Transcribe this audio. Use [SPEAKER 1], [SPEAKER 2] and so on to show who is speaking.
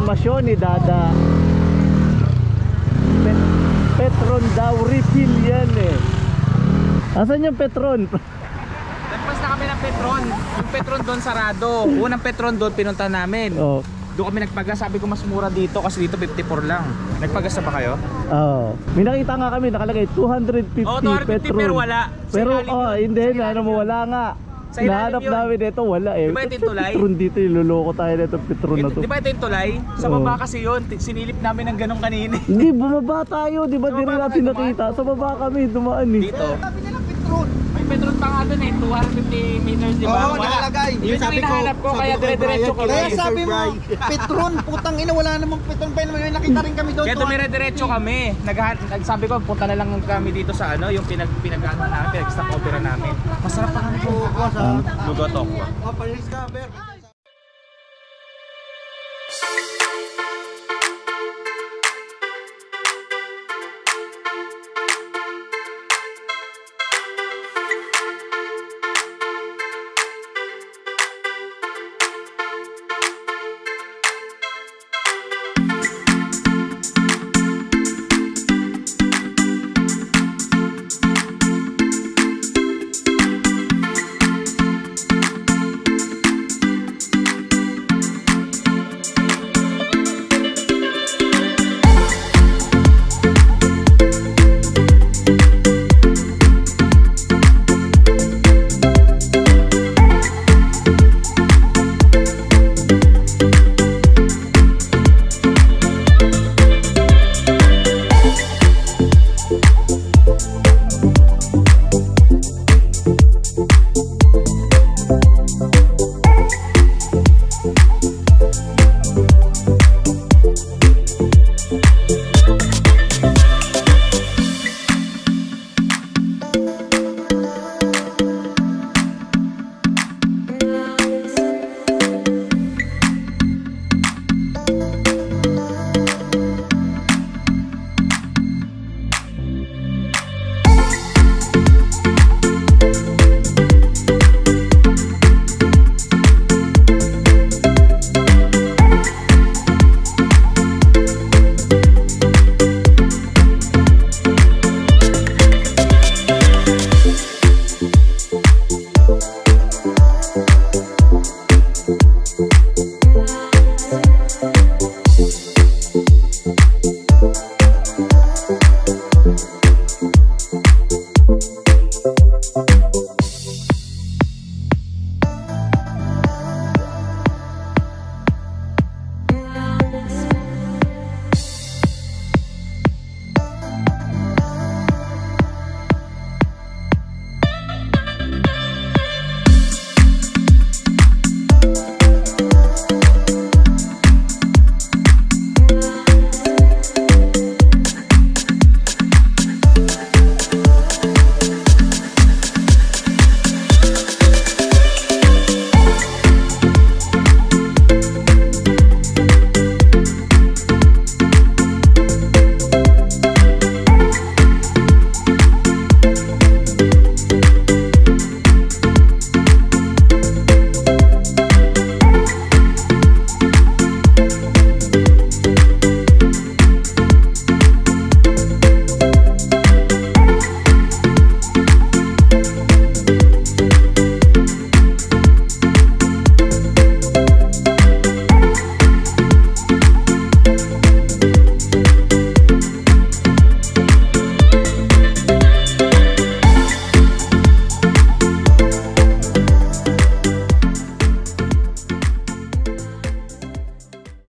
[SPEAKER 1] impormasyon ni Dada. Petron daw, refill yan eh. Asan yung Petron?
[SPEAKER 2] Nagpas na kami ng Petron. Yung Petron doon sarado. Unang Petron doon pinunta namin.
[SPEAKER 1] Oh.
[SPEAKER 2] Doon kami nagpagas. Sabi ko mas mura dito kasi dito 54 lang. Nagpagas na ba kayo?
[SPEAKER 1] Oo. May nakita nga kami nakalagay 250
[SPEAKER 2] Oo, 250
[SPEAKER 1] Petron.
[SPEAKER 2] pero wala.
[SPEAKER 1] Pero hindi na ano mo wala nga.
[SPEAKER 2] Sa ilalim
[SPEAKER 1] Nahanap
[SPEAKER 2] yun.
[SPEAKER 1] namin dito wala eh.
[SPEAKER 2] Di ba ito yung tulay?
[SPEAKER 1] Petron dito, iluloko tayo nito Petron na to.
[SPEAKER 2] Di ba ito yung tulay? Sa baba kasi yun. Sinilip namin ng ganong kanina.
[SPEAKER 1] Hindi, bumaba tayo. Di ba di rin natin nakita? Sa baba kami, dumaan eh.
[SPEAKER 2] Dito. May Petron pa nga doon eh. 250 meters di ba?
[SPEAKER 3] Oo, nakalagay.
[SPEAKER 2] Yun ang hinahanap ko kaya dire-diretso kami.
[SPEAKER 3] Kaya sabi mo, Petron, putang ina, wala namang Petron pa naman. Nakita rin kami doon.
[SPEAKER 2] Kaya dumire-diretso kami. Nagsabi ko, punta na lang kami dito sa ano, yung pinag-ano namin, pinag-stop over namin. Masarap pa kami po. Lugotok.
[SPEAKER 3] Oh, panis ka, Ber.